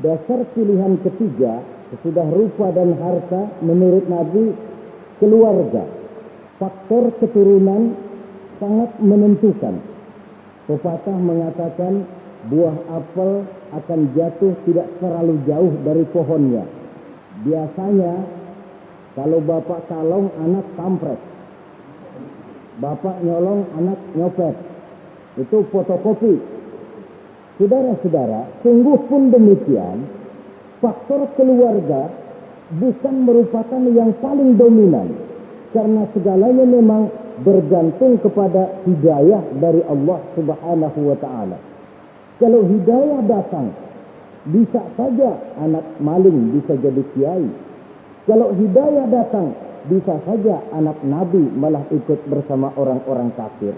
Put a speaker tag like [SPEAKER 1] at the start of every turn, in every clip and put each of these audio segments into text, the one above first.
[SPEAKER 1] Dasar pilihan ketiga sesudah rupa dan harta menurut Nabi keluarga. Faktor keturunan sangat menentukan. Pepatah mengatakan buah apel akan jatuh tidak terlalu jauh dari pohonnya. Biasanya kalau bapak kalong anak kampret, bapak nyolong anak nyopet. Itu fotokopi. Saudara-saudara, sungguh pun demikian, faktor keluarga bukan merupakan yang paling dominan. Karena segalanya memang bergantung kepada hidayah dari Allah Subhanahu wa ta'ala. Kalau hidayah datang, bisa saja anak maling bisa jadi kiai. Kalau hidayah datang, bisa saja anak nabi malah ikut bersama orang-orang kafir.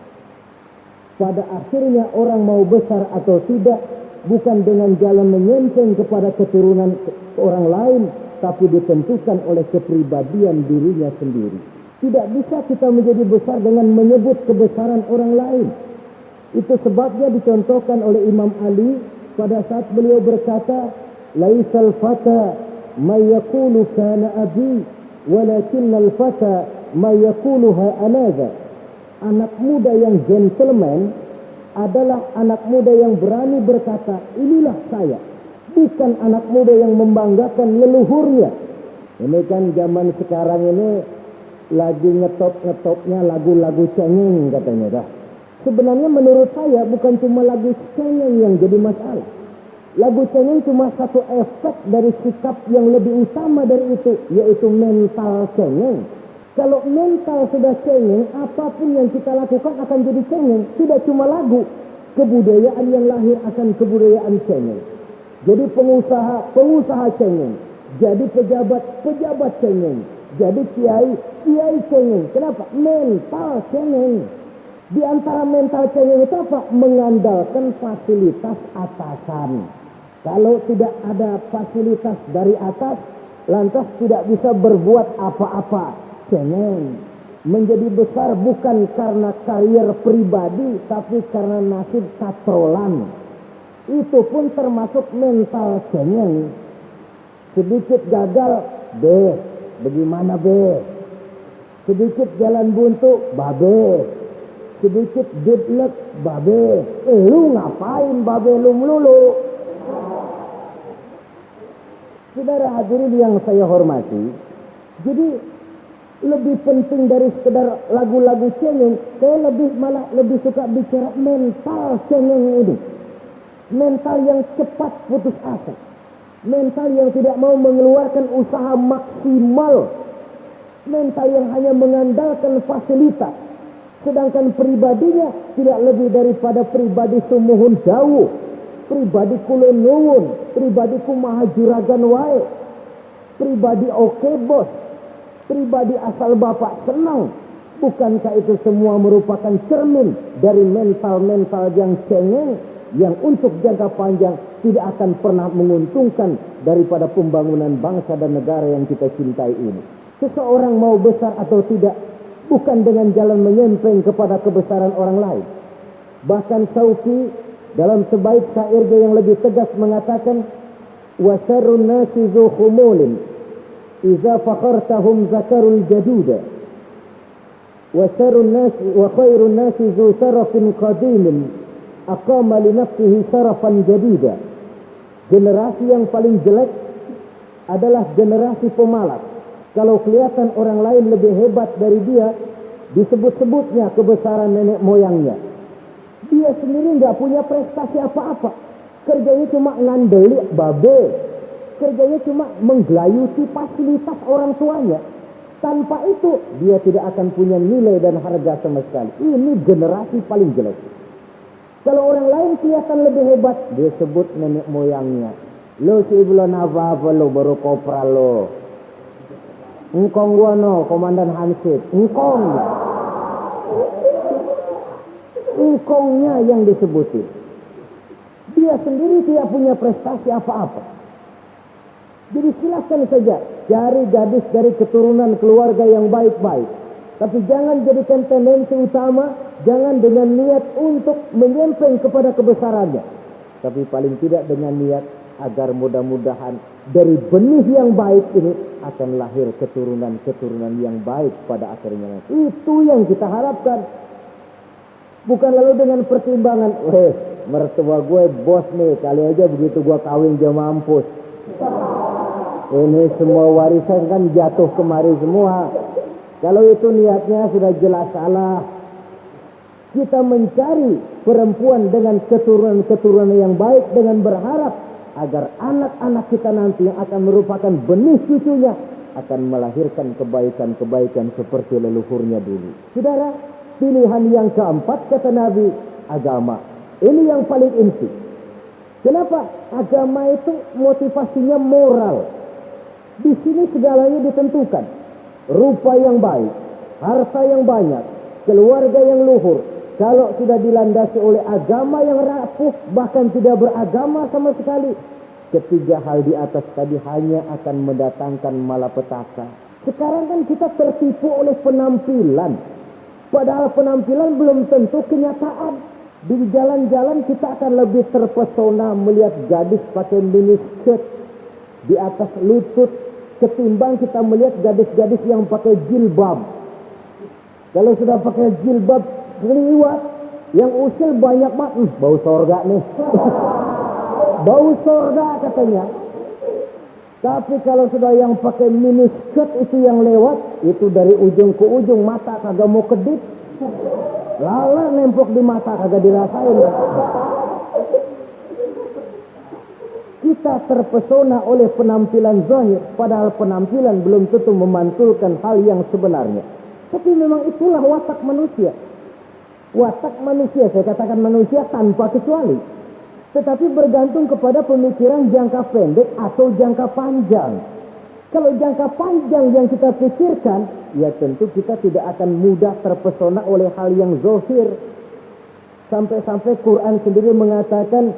[SPEAKER 1] Pada akhirnya orang mau besar atau tidak bukan dengan jalan menyempeng kepada keturunan orang lain, tapi ditentukan oleh kepribadian dirinya sendiri. Tidak bisa kita menjadi besar dengan menyebut kebesaran orang lain. Itu sebabnya dicontohkan oleh Imam Ali pada saat beliau berkata, "Laisal fata ma yaqulu kana abi, walakinnal fata ma yaquluha anaza." Anak muda yang gentleman adalah anak muda yang berani berkata, inilah saya. Bukan anak muda yang membanggakan leluhurnya. Ini kan zaman sekarang ini lagi ngetop-ngetopnya lagu-lagu cengeng katanya dah. Sebenarnya menurut saya bukan cuma lagu cengeng yang jadi masalah. Lagu cengeng cuma satu efek dari sikap yang lebih utama dari itu, yaitu mental cengeng. Kalau mental sudah cengeng, apapun yang kita lakukan akan jadi cengeng. Tidak cuma lagu, kebudayaan yang lahir akan kebudayaan cengeng. Jadi pengusaha cengeng. Jadi pejabat cengeng. Jadi kiai cengeng. Kenapa? Mental cengeng. Di antara mental cengeng itu apa? Mengandalkan fasilitas atasan. Kalau tidak ada fasilitas dari atas, lantas tidak bisa berbuat apa-apa. Cengeng. Menjadi besar bukan karena karier pribadi, tapi karena nasib katrolan. Itu pun termasuk mental cengeng. Sedikit gagal, bagaimana sedikit jalan buntu, babe. Sedikit deadlock, babe. Lu ngapain babe lu melulu? Saudara hadirin yang saya hormati, jadi lebih penting dari sekedar lagu-lagu cengeng, saya lebih suka bicara mental cengeng ini. Mental yang cepat putus asa. Mental yang tidak mau mengeluarkan usaha maksimal. Mental yang hanya mengandalkan fasilitas. Sedangkan pribadinya tidak lebih daripada pribadi sumuhun jauh. Pribadi kulon nuwun. Pribadi kumaha juragan wae. Pribadi oke bos. Pribadi asal bapak senang. Bukankah itu semua merupakan cermin dari mental-mental yang cengeng, yang untuk jangka panjang tidak akan pernah menguntungkan daripada pembangunan bangsa dan negara yang kita cintai ini. Seseorang mau besar atau tidak, bukan dengan jalan menyempeng kepada kebesaran orang lain. Bahkan Sauki dalam sebaik syairnya yang lebih tegas mengatakan, وَسَرُّ النَّاسِ ذُو خُمُولٍ إذا فخرتهم ذكروا الجدود وخير الناس ذو شرف قديم أقام لنفسه شرفا جديدا. Generasi yang paling jelek adalah generasi pemalas. Kalau kelihatan orang lain lebih hebat dari dia, disebut-sebutnya kebesaran nenek moyangnya. Dia sendiri nggak punya prestasi apa-apa. Kerjanya cuma ngandeli babe. Kerjanya cuma menggelayuti fasilitas orang tuanya. Tanpa itu, dia tidak akan punya nilai dan harga sama sekali. Ini generasi paling jelek. Kalau orang lain kelihatan lebih hebat, dia sebut nenek moyangnya. Lo si belum apa-apa lo, baru kopral lo. Engkong gua no, Komandan Hansip. Engkongnya yang disebutin. Dia sendiri tidak punya prestasi apa-apa. Jadi silakan saja cari gadis dari keturunan keluarga yang baik-baik. Tapi jangan jadikan tendensi utama, jangan dengan niat untuk menyempeng kepada kebesarannya. Tapi paling tidak dengan niat agar mudah-mudahan dari benih yang baik ini akan lahir keturunan-keturunan yang baik pada akhirnya. Itu yang kita harapkan. Bukan lalu dengan pertimbangan, mertua gue bos nih, kali aja begitu gue kawin dia mampus. Ini semua warisan kan jatuh kemari semua. Kalau itu niatnya sudah jelas salah. Kita mencari perempuan dengan keturunan-keturunan yang baik dengan berharap agar anak-anak kita nanti yang akan merupakan benih cucunya akan melahirkan kebaikan-kebaikan seperti leluhurnya dulu. Saudara, pilihan yang keempat kata Nabi, agama. Ini yang paling inti. Kenapa? Agama itu motivasinya moral. Di sini segalanya ditentukan. Rupa yang baik, harta yang banyak, keluarga yang luhur. Kalau sudah dilandasi oleh agama yang rapuh, bahkan tidak beragama sama sekali, ketiga hal di atas tadi hanya akan mendatangkan malapetaka. Sekarang kan kita tertipu oleh penampilan. Padahal penampilan belum tentu kenyataan. Di jalan-jalan kita akan lebih terpesona melihat gadis pakai miniskirt di atas lutut ketimbang kita melihat gadis-gadis yang pakai jilbab. Kalau sudah pakai jilbab liwat, yang usil banyak banget, bau sorga nih. Bau sorga katanya. Tapi kalau sudah yang pakai miniskirt itu yang lewat, itu dari ujung ke ujung mata kagak mau kedip. Lala nempok di mata kagak dirasain. Kita terpesona oleh penampilan zahir, padahal penampilan belum tentu memantulkan hal yang sebenarnya. Tapi memang itulah watak manusia. Watak manusia, saya katakan manusia tanpa kecuali. Tetapi bergantung kepada pemikiran jangka pendek atau jangka panjang. Kalau jangka panjang yang kita pikirkan, ya tentu kita tidak akan mudah terpesona oleh hal yang zahir. Sampai-sampai Quran sendiri mengatakan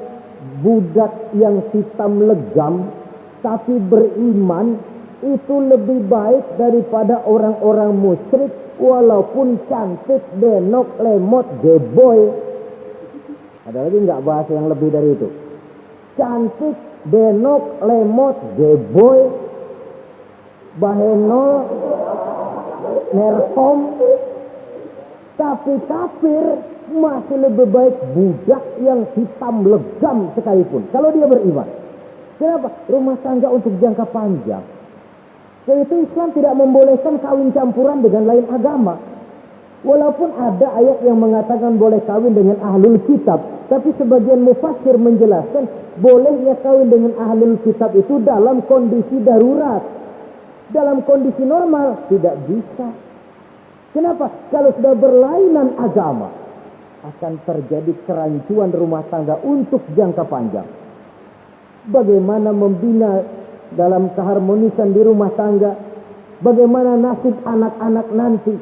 [SPEAKER 1] budak yang hitam legam tapi beriman itu lebih baik daripada orang-orang musyrik walaupun cantik, denok, lemot, geboy. Ada lagi nggak bahasa yang lebih dari itu? Cantik, denok, lemot, geboy, baheno, nerkom, tapi kafir masih lebih baik budak yang hitam legam sekalipun kalau dia beriman. Kenapa? Rumah tangga untuk jangka panjang. Yaitu Islam tidak membolehkan kawin campuran dengan lain agama. Walaupun ada ayat yang mengatakan boleh kawin dengan ahlul kitab, tapi sebagian mufassir menjelaskan bolehnya kawin dengan ahlul kitab itu dalam kondisi darurat. Dalam kondisi normal tidak bisa. Kenapa? Kalau sudah berlainan agama, akan terjadi kerancuan rumah tangga untuk jangka panjang. Bagaimana membina dalam keharmonisan di rumah tangga? Bagaimana nasib anak-anak nanti?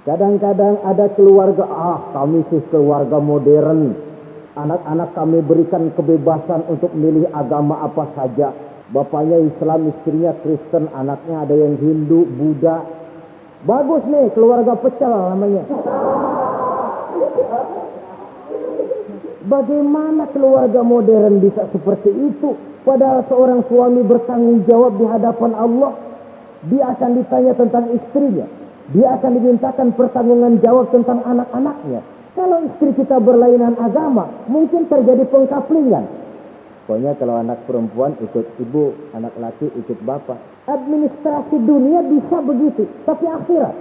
[SPEAKER 1] Kadang-kadang ada keluarga, kami sih keluarga modern. Anak-anak kami berikan kebebasan untuk milih agama apa saja. Bapaknya Islam, istrinya Kristen, anaknya ada yang Hindu, Buddha. Bagus nih, keluarga pecel namanya. Bagaimana keluarga modern bisa seperti itu? Padahal seorang suami bertanggung jawab di hadapan Allah. Dia akan ditanya tentang istrinya. Dia akan dimintakan pertanggungan jawab tentang anak-anaknya. Kalau istri kita berlainan agama, mungkin terjadi pengkaplingan. Pokoknya kalau anak perempuan ikut ibu, anak laki ikut bapak. Administrasi dunia bisa begitu. Tapi akhirat,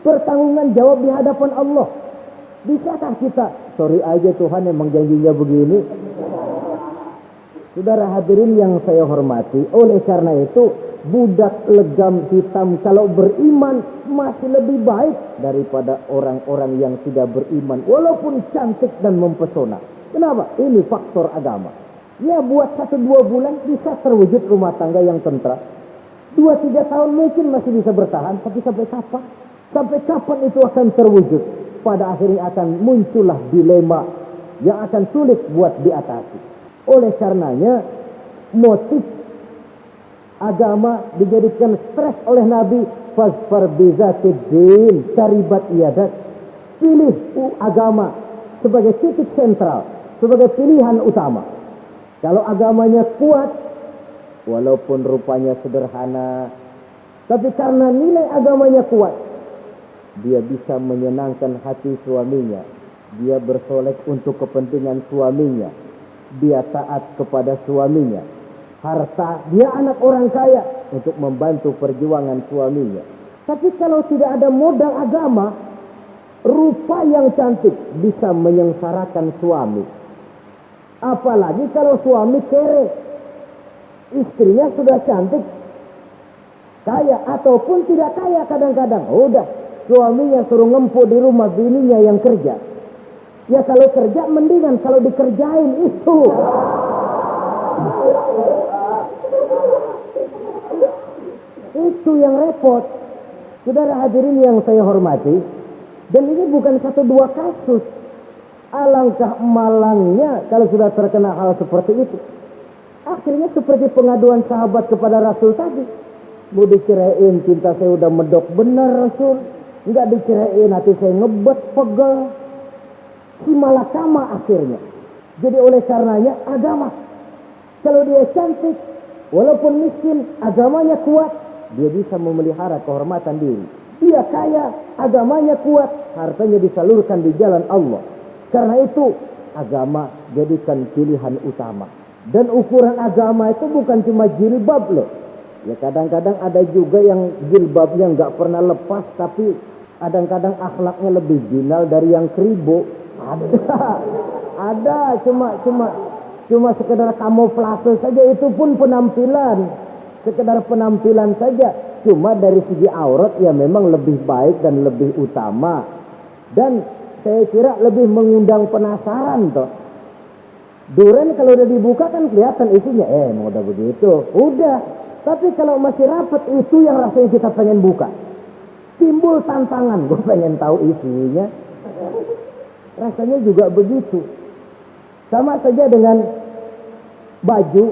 [SPEAKER 1] pertanggungan jawab di hadapan Allah. Bisakah kita? Sorry aja Tuhan emang janjinya begini. Saudara hadirin yang saya hormati, oleh karena itu budak legam hitam kalau beriman masih lebih baik daripada orang-orang yang tidak beriman walaupun cantik dan mempesona. Kenapa? Ini faktor agama. Ya buat 1-2 bulan bisa terwujud rumah tangga yang tentram. 2-3 tahun mungkin masih bisa bertahan, tapi sampai kapan? Sampai kapan itu akan terwujud? Pada akhirnya akan muncullah dilema yang akan sulit buat diatasi. Oleh karenanya motif agama dijadikan stres oleh Nabi. Fasfar bizatiddin karibat iadat. Pilih agama sebagai titik sentral, sebagai pilihan utama. Kalau agamanya kuat, walaupun rupanya sederhana, tapi karena nilai agamanya kuat, dia bisa menyenangkan hati suaminya. Dia bersolek untuk kepentingan suaminya. Dia taat kepada suaminya. Harta, dia anak orang kaya untuk membantu perjuangan suaminya. Tapi kalau tidak ada modal agama, rupa yang cantik bisa menyengsarakan suami. Apalagi kalau suami kere. Istrinya sudah cantik, kaya ataupun tidak kaya kadang-kadang. Udah, suaminya suruh ngempuk di rumah, bininya yang kerja. Ya kalau kerja mendingan, kalau dikerjain itu. Itu yang repot. Saudara hadirin yang saya hormati, dan ini bukan satu dua kasus. Alangkah malangnya kalau sudah terkena hal seperti itu. Akhirnya seperti pengaduan sahabat kepada Rasul tadi. Mau dikirain cinta saya udah medok benar Rasul. Enggak dikirain hati saya ngebet pegel. Si malakama akhirnya. Jadi oleh karenanya agama. Kalau dia cantik, walaupun miskin, agamanya kuat, dia bisa memelihara kehormatan diri. Dia kaya, agamanya kuat, hartanya disalurkan di jalan Allah. Karena itu, agama jadikan pilihan utama. Dan ukuran agama itu bukan cuma jilbab loh. Ya kadang-kadang ada juga yang jilbabnya nggak pernah lepas, tapi kadang-kadang akhlaknya lebih jinal dari yang kribo. Ada cuma sekedar kamuflase saja, itu pun penampilan, sekedar penampilan saja. Cuma dari segi aurat ya memang lebih baik dan lebih utama, dan saya kira lebih mengundang penasaran toh. Duren kalau udah dibuka kan kelihatan isinya, mau udah begitu, udah. Tapi kalau masih rapat, itu yang rasanya kita pengen buka. Timbul tantangan, gue pengen tahu isinya. Rasanya juga begitu. Sama saja dengan baju,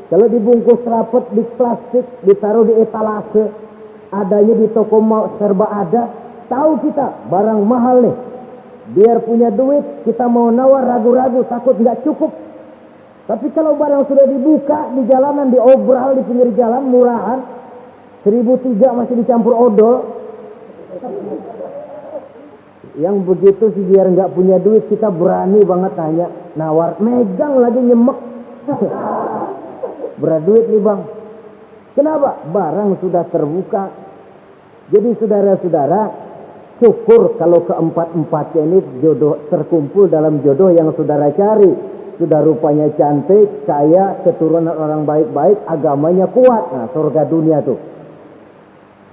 [SPEAKER 1] kalau dibungkus rapat di plastik, ditaruh di etalase, adanya di toko mau serba ada, tahu kita barang mahal nih. Biar punya duit, kita mau nawar ragu-ragu, takut nggak cukup. Tapi kalau barang sudah dibuka di jalanan, diobral di pinggir jalan, murahan, 1.003 masih dicampur odol. Yang begitu sih biar nggak punya duit, kita berani banget tanya, nawar, megang lagi nyemek. Berat duit nih bang. Kenapa? Barang sudah terbuka. Jadi saudara-saudara, syukur kalau keempat-empatnya ini jodoh terkumpul dalam jodoh yang saudara cari. Sudah rupanya cantik, kaya, keturunan orang baik-baik, agamanya kuat. Nah, surga dunia tuh.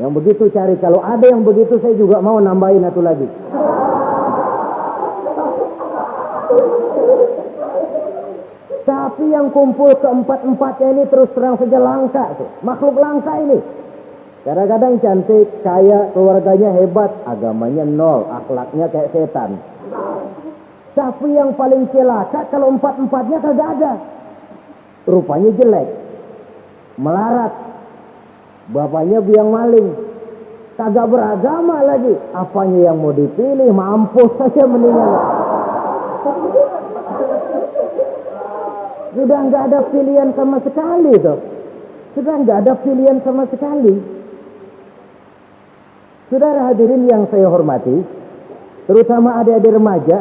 [SPEAKER 1] Yang begitu cari. Kalau ada yang begitu, saya juga mau nambahin satu lagi. Tapi yang kumpul keempat-empatnya ini terus terang saja langka tuh. Makhluk langka ini. Kadang-kadang cantik, kaya, keluarganya hebat, agamanya nol, akhlaknya kayak setan. Tapi yang paling celaka kalau empat-empatnya kagak ada. Rupanya jelek, melarat, bapaknya biang maling, kagak beragama lagi. Apanya yang mau dipilih? Mampus saja mendingan. Sudah nggak ada pilihan sama sekali tuh. Sudah nggak ada pilihan sama sekali. Saudara hadirin yang saya hormati, terutama adik-adik remaja.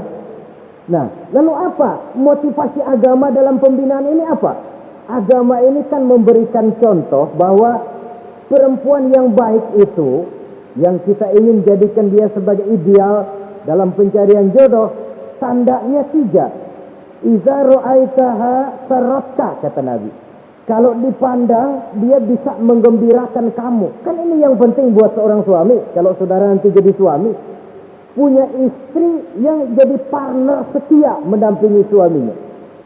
[SPEAKER 1] Nah, lalu apa motivasi agama dalam pembinaan ini apa? Agama ini kan memberikan contoh bahwa perempuan yang baik itu, yang kita ingin jadikan dia sebagai ideal dalam pencarian jodoh, tandanya 3. Iza ra'aitaha sarratka, kata Nabi. Kalau dipandang, dia bisa menggembirakan kamu. Kan ini yang penting buat seorang suami. Kalau saudara nanti jadi suami, punya istri yang jadi partner setia mendampingi suaminya.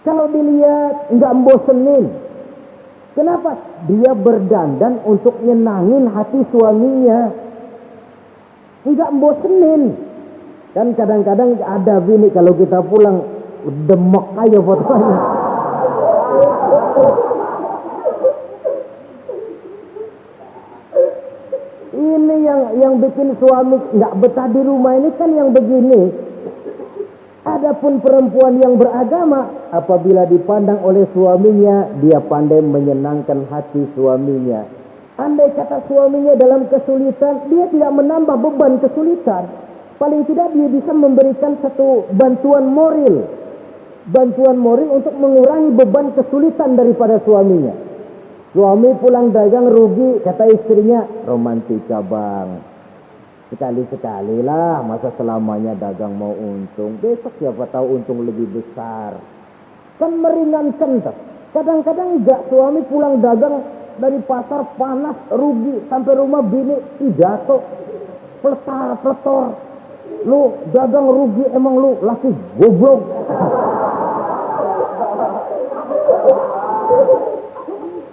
[SPEAKER 1] Kalau dilihat nggak bosenin. Kenapa? Dia berdandan untuk nyenangin hati suaminya. Nggak bosenin. Kan kadang-kadang ada bini kalau kita pulang demek aja fotonya. Ini yang bikin suami nggak betah di rumah ini kan yang begini. Adapun perempuan yang beragama, apabila dipandang oleh suaminya, dia pandai menyenangkan hati suaminya. Andai kata suaminya dalam kesulitan, dia tidak menambah beban kesulitan. Paling tidak dia bisa memberikan satu bantuan moral. Bantuan moral untuk mengurangi beban kesulitan daripada suaminya. Suami pulang dagang rugi, kata istrinya, romantika bang. Sekali-sekali lah, masa selamanya dagang mau untung. Besok siapa tahu untung lebih besar. Kan meringankan tuh. Kadang-kadang enggak, suami pulang dagang dari pasar panas, rugi, sampai rumah bini jatuh, pletor. Lu dagang rugi, emang lu laki goblok.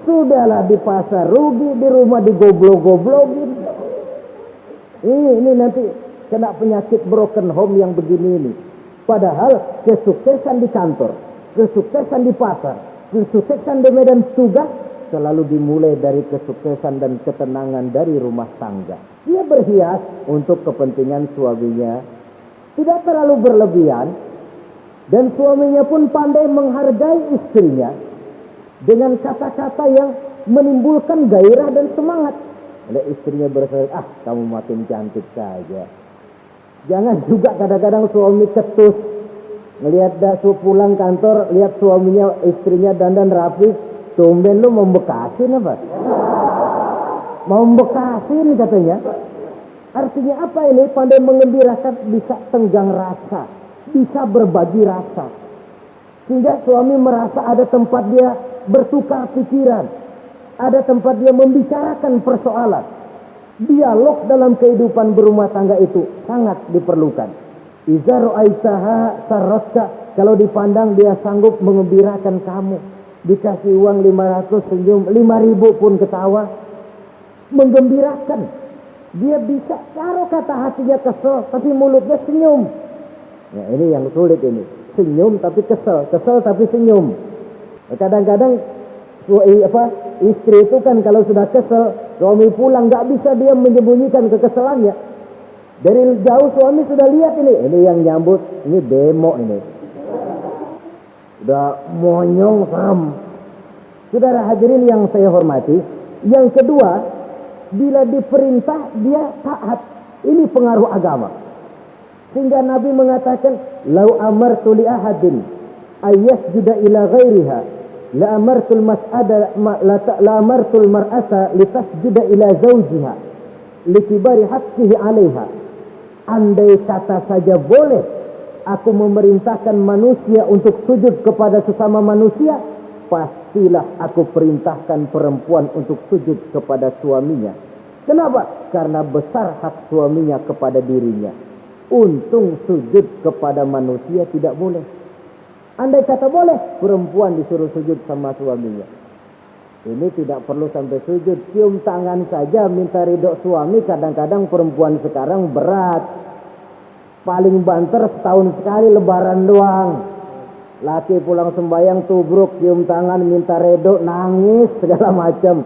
[SPEAKER 1] Sudahlah di pasar rugi, di rumah digoblok-goblokin. Ini nanti kena penyakit broken home yang begini ini. Padahal kesuksesan di kantor, kesuksesan di pasar, kesuksesan di medan tugas selalu dimulai dari kesuksesan dan ketenangan dari rumah tangga. Dia berhias untuk kepentingan suaminya, tidak terlalu berlebihan, dan suaminya pun pandai menghargai istrinya dengan kata-kata yang menimbulkan gairah dan semangat. Oleh istrinya berkata, kamu makin cantik saja. Jangan juga kadang-kadang suami ketus. Ngelihat pulang kantor, lihat suaminya, istrinya dandan rapi, tumben lu membekasin apa? Mau membekasin katanya. Artinya apa ini? Pandai mengembirakan, bisa tenggang rasa, bisa berbagi rasa. Sehingga suami merasa ada tempat dia bertukar pikiran, ada tempat dia membicarakan persoalan. Dialog dalam kehidupan berumah tangga itu sangat diperlukan. Iza ra'aitaha sarratka, kalau dipandang dia sanggup mengembirakan kamu. Dikasih uang 500 senyum, 5.000 pun ketawa. Menggembirakan. Dia bisa, taruh kata hatinya kesel, tapi mulutnya senyum. Ya, ini yang sulit ini. Senyum tapi kesel, kesel tapi senyum. Kadang-kadang istri itu kan kalau sudah kesel, suami pulang nggak bisa dia menyembunyikan kekesalannya. Dari jauh suami sudah lihat ini yang nyambut, ini demo ini. Udah monyong serem. Saudara hadirin yang saya hormati, yang kedua, bila diperintah dia taat. Ini pengaruh agama. Sehingga Nabi mengatakan, "Lau amartu li ahadin ayyasjuda ila ghairiha, la amartul mar'ata litasjuda ila zawjiha likibari haqqihi 'alaiha." Andai kata saja boleh aku memerintahkan manusia untuk sujud kepada sesama manusia, pastilah aku perintahkan perempuan untuk sujud kepada suaminya. Kenapa? Karena besar hak suaminya kepada dirinya. Untung sujud kepada manusia tidak boleh. Andai kata boleh, perempuan disuruh sujud sama suaminya. Ini tidak perlu sampai sujud, cium tangan saja minta ridho suami. Kadang-kadang perempuan sekarang berat. Paling banter setahun sekali lebaran doang. Laki pulang sembahyang tubruk, cium tangan minta ridho, nangis segala macam.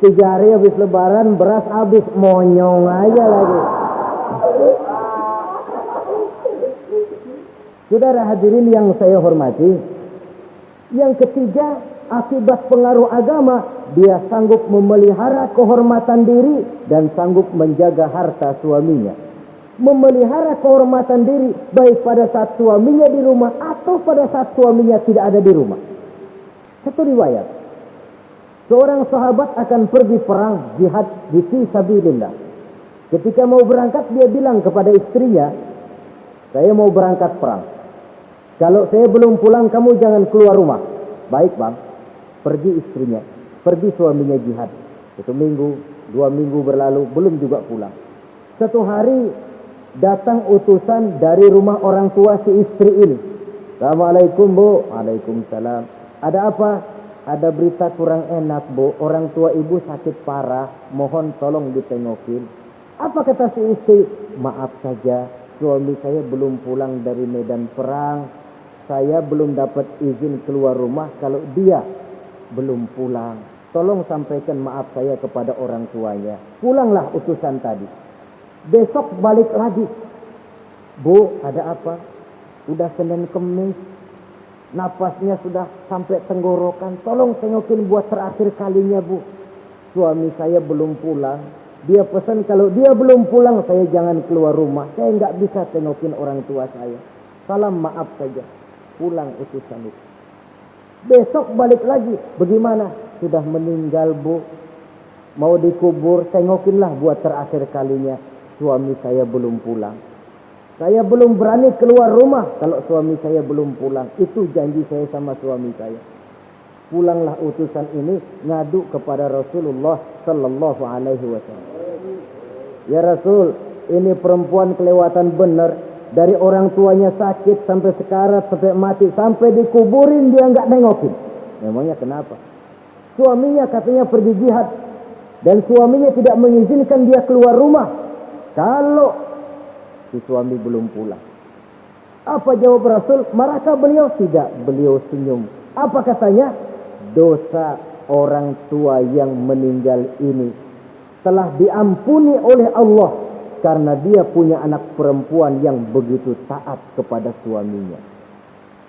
[SPEAKER 1] 3 hari habis lebaran beras habis, monyong aja lagi. Saudara hadirin yang saya hormati, yang ketiga, akibat pengaruh agama, dia sanggup memelihara kehormatan diri dan sanggup menjaga harta suaminya. Memelihara kehormatan diri baik pada saat suaminya di rumah atau pada saat suaminya tidak ada di rumah. Satu riwayat, seorang sahabat akan pergi perang jihad di fisabilillah. Ketika mau berangkat dia bilang kepada istrinya, saya mau berangkat perang. Kalau saya belum pulang kamu jangan keluar rumah. Baik bang. Pergi istrinya, pergi suaminya jihad. 1 minggu, 2 minggu berlalu, belum juga pulang. 1 hari datang utusan dari rumah orang tua si istri ini. Assalamualaikum bu. Waalaikumsalam. Ada apa? Ada berita kurang enak bu. Orang tua ibu sakit parah. Mohon tolong ditengokin. Apa kata si istri? Maaf saja, suami saya belum pulang dari medan perang. Saya belum dapat izin keluar rumah kalau dia belum pulang. Tolong sampaikan maaf saya kepada orang tuanya. Pulanglah utusan tadi. Besok balik lagi. Bu, ada apa? Udah Senin Kemis. Napasnya sudah sampai tenggorokan. Tolong tengokin buat terakhir kalinya, Bu. Suami saya belum pulang. Dia pesan kalau dia belum pulang, saya jangan keluar rumah. Saya nggak bisa tengokin orang tua saya. Salam maaf saja. Pulang utusan itu. Besok balik lagi. Bagaimana? Sudah meninggal, Bu. Mau dikubur, tengokinlah buat terakhir kalinya. Suami saya belum pulang. Saya belum berani keluar rumah kalau suami saya belum pulang. Itu janji saya sama suami saya. Pulanglah utusan ini ngadu kepada Rasulullah sallallahu alaihi wasallam. Ya Rasul, ini perempuan kelewatan benar. Dari orang tuanya sakit sampai sekarat, sampai mati, sampai dikuburin dia nggak nengokin. Memangnya kenapa? Suaminya katanya pergi jihad. Dan suaminya tidak mengizinkan dia keluar rumah kalau si suami belum pulang. Apa jawab Rasul? Marahkah beliau? Tidak, beliau senyum. Apa katanya? Dosa orang tua yang meninggal ini telah diampuni oleh Allah karena dia punya anak perempuan yang begitu taat kepada suaminya.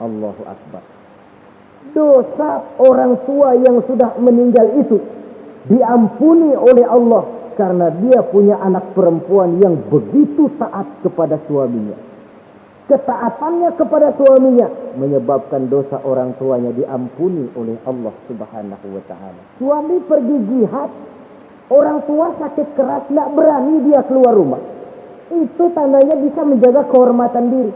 [SPEAKER 1] Allahu Akbar. Dosa orang tua yang sudah meninggal itu diampuni oleh Allah karena dia punya anak perempuan yang begitu taat kepada suaminya. Ketaatannya kepada suaminya menyebabkan dosa orang tuanya diampuni oleh Allah Subhanahu wa taala. Suami pergi jihad, orang tua sakit keras, tidak berani dia keluar rumah. Itu tandanya bisa menjaga kehormatan diri.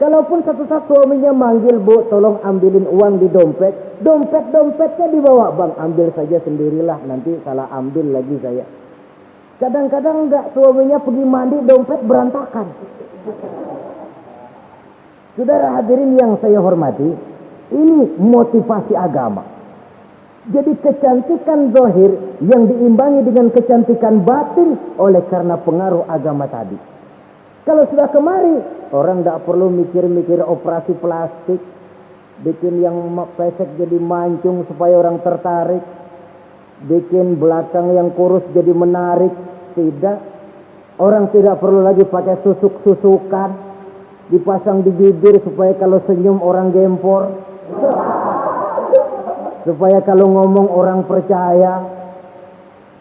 [SPEAKER 1] Kalaupun satu saat suaminya manggil, Bu, tolong ambilin uang di dompet. Dompetnya dibawa, Bang, ambil saja sendirilah, nanti salah ambil lagi saya. Kadang-kadang enggak, suaminya pergi mandi, dompet berantakan. Saudara hadirin yang saya hormati, ini motivasi agama. Jadi kecantikan zahir yang diimbangi dengan kecantikan batin oleh karena pengaruh agama tadi. Kalau sudah kemari, orang tidak perlu mikir-mikir operasi plastik, bikin yang pesek jadi mancung supaya orang tertarik, bikin belakang yang kurus jadi menarik. Tidak, orang tidak perlu lagi pakai susuk-susukan, dipasang di bibir supaya kalau senyum orang gempor, supaya kalau ngomong orang percaya,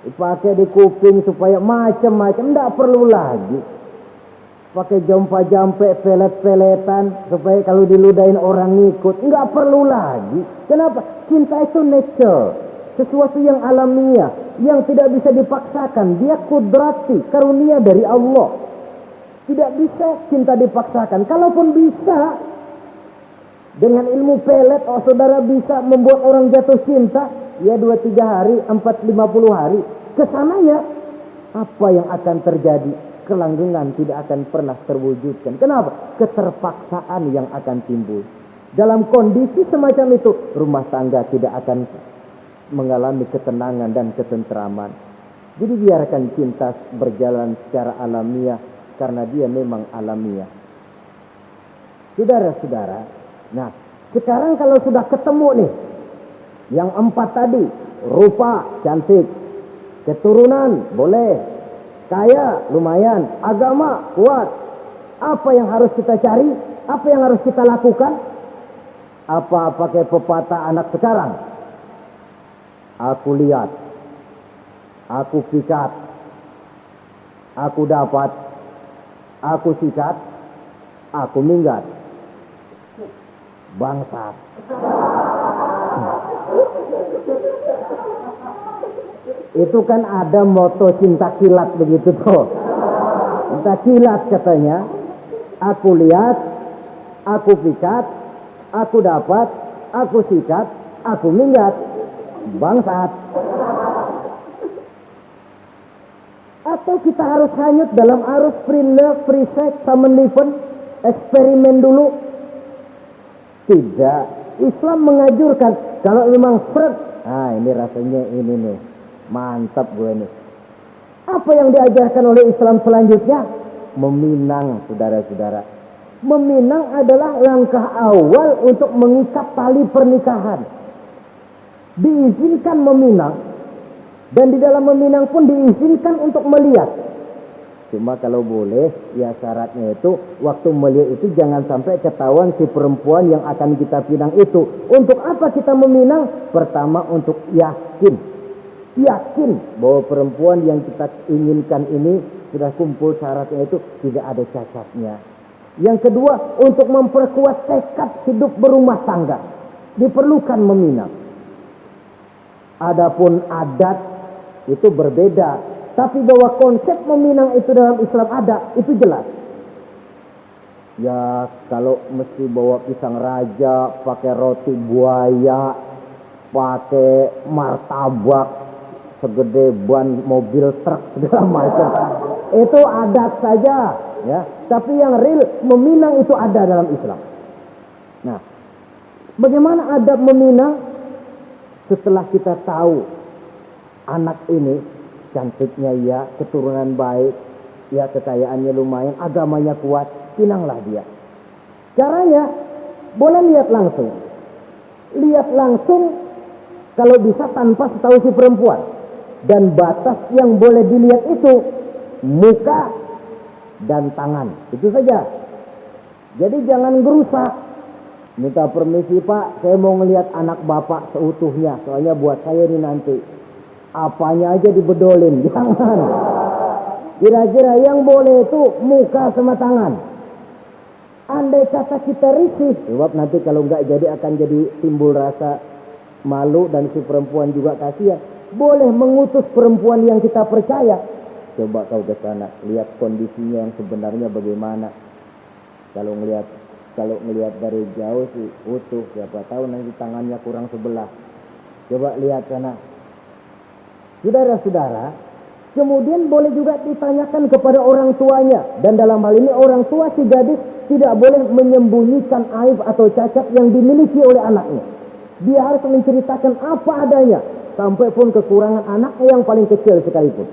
[SPEAKER 1] dipakai di kuping supaya macam-macam. Tidak perlu lagi pakai jompa-jampe, pelet-peletan supaya kalau diludahin orang ngikut. Enggak perlu lagi. Kenapa? Cinta itu nature, sesuatu yang alamiah, yang tidak bisa dipaksakan. Dia kudrati, karunia dari Allah. Tidak bisa cinta dipaksakan. Kalaupun bisa, dengan ilmu pelet, saudara bisa membuat orang jatuh cinta, ya 2-3 hari, 4-50 hari. Kesananya, apa yang akan terjadi? Kelanggengan tidak akan pernah terwujudkan. Kenapa? Keterpaksaan yang akan timbul. Dalam kondisi semacam itu, rumah tangga tidak akan mengalami ketenangan dan ketentraman. Jadi biarkan cinta berjalan secara alamiah, karena dia memang alamiah. Saudara-saudara, nah sekarang kalau sudah ketemu nih, yang 4 tadi, rupa cantik, keturunan boleh, kaya lumayan, agama kuat. Apa yang harus kita cari? Apa yang harus kita lakukan? Apa pakai pepatah anak sekarang? Aku lihat, aku pikat, aku dapat, aku sikat, aku minggat. Bangsat. Itu kan ada moto cinta kilat begitu tuh. Cinta kilat katanya. Aku lihat, aku pikat, aku dapat, aku sikat, aku minggat. Bangsat. Atau kita harus hanyut dalam arus free love, free sex, common living, eksperimen dulu? Tidak. Islam menganjurkan kalau memang seret, ini rasanya ini nih, mantap gue nih. Apa yang diajarkan oleh Islam selanjutnya? Meminang, saudara-saudara. Meminang adalah langkah awal untuk mengikat tali pernikahan. Diizinkan meminang, dan di dalam meminang pun diizinkan untuk melihat. Cuma kalau boleh, ya syaratnya itu waktu melihat itu jangan sampai ketahuan si perempuan yang akan kita pinang itu. Untuk apa kita meminang? Pertama untuk yakin bahwa perempuan yang kita inginkan ini sudah kumpul syaratnya itu, tidak ada cacatnya. Yang kedua, untuk memperkuat tekad hidup berumah tangga, diperlukan meminang. Adapun adat itu berbeda. Tapi bahwa konsep meminang itu dalam Islam ada, itu jelas. Ya kalau mesti bawa pisang raja, pakai roti buaya, pakai martabak segede ban mobil truk segala macam, itu adat saja, ya. Tapi yang real meminang itu ada dalam Islam. Nah, bagaimana adab meminang? Setelah kita tahu anak ini cantiknya ya, keturunan baik, ya kekayaannya lumayan, agamanya kuat, pinanglah dia. Caranya boleh lihat langsung. Lihat langsung kalau bisa tanpa setahu si perempuan. Dan batas yang boleh dilihat itu muka dan tangan. Itu saja. Jadi jangan gerusak. Minta permisi Pak, saya mau ngelihat anak bapak seutuhnya. Soalnya buat saya ini nanti. Apanya aja dibedolin, jangan. Kira-kira yang boleh itu muka sama tangan. Andai kata kita risih, sebab nanti kalau nggak jadi akan jadi timbul rasa malu dan si perempuan juga kasihan. Boleh mengutus perempuan yang kita percaya. Coba kau ke sana, lihat kondisinya yang sebenarnya bagaimana. Kalau ngelihat dari jauh sih utuh, siapa tahu nanti tangannya kurang sebelah. Coba lihat sana. Saudara-saudara, kemudian boleh juga ditanyakan kepada orang tuanya. Dan dalam hal ini orang tua si gadis tidak boleh menyembunyikan aib atau cacat yang dimiliki oleh anaknya. Dia harus menceritakan apa adanya, sampai pun kekurangan anaknya yang paling kecil sekalipun.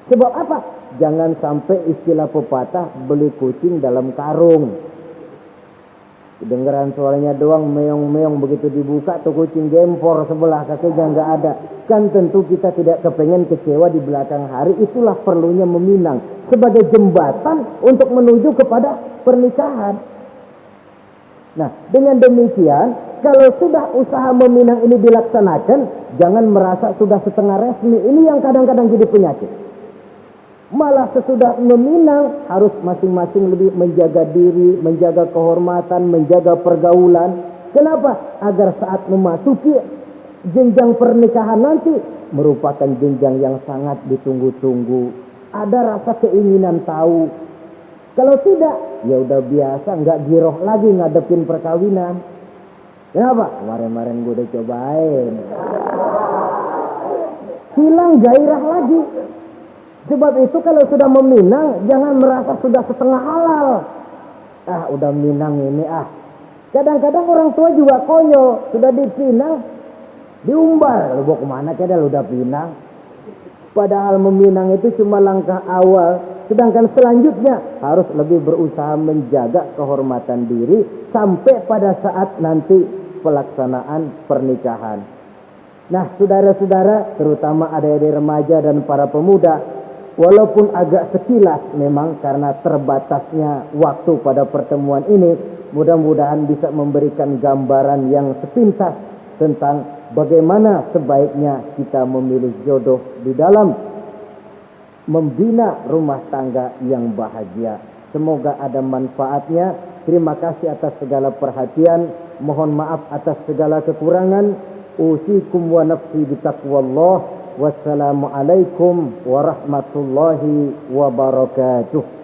[SPEAKER 1] Sebab apa? Jangan sampai istilah pepatah beli kucing dalam karung. Dengeran suaranya doang meong-meong, begitu dibuka tuh kucing gempor sebelah kakinya nggak ada. Kan tentu kita tidak kepengen kecewa di belakang hari. Itulah perlunya meminang sebagai jembatan untuk menuju kepada pernikahan. Nah, dengan demikian kalau sudah usaha meminang ini dilaksanakan, jangan merasa sudah setengah resmi. Ini yang kadang-kadang jadi penyakit. Malah sesudah meminang harus masing-masing lebih menjaga diri, menjaga kehormatan, menjaga pergaulan. Kenapa? Agar saat memasuki jenjang pernikahan nanti merupakan jenjang yang sangat ditunggu-tunggu. Ada rasa keinginan tahu. Kalau tidak, ya udah biasa, nggak giroh lagi ngadepin perkawinan. Kenapa? Kemarin-kemarin gue udah cobain. Hilang gairah lagi. Sebab itu kalau sudah meminang, jangan merasa sudah setengah halal. Udah minang ini Kadang-kadang orang tua juga konyol. Sudah dipinang, diumbar. Lu bawa kemana keda lu udah pinang? Padahal meminang itu cuma langkah awal. Sedangkan selanjutnya harus lebih berusaha menjaga kehormatan diri sampai pada saat nanti pelaksanaan pernikahan. Nah, saudara-saudara, terutama adik-adik remaja dan para pemuda, walaupun agak sekilas memang karena terbatasnya waktu pada pertemuan ini, mudah-mudahan bisa memberikan gambaran yang sepintas tentang bagaimana sebaiknya kita memilih jodoh di dalam membina rumah tangga yang bahagia. Semoga ada manfaatnya. Terima kasih atas segala perhatian. Mohon maaf atas segala kekurangan. Usikum wa nafsi bitaqwallah. Wassalamualaikum warahmatullahi wabarakatuh.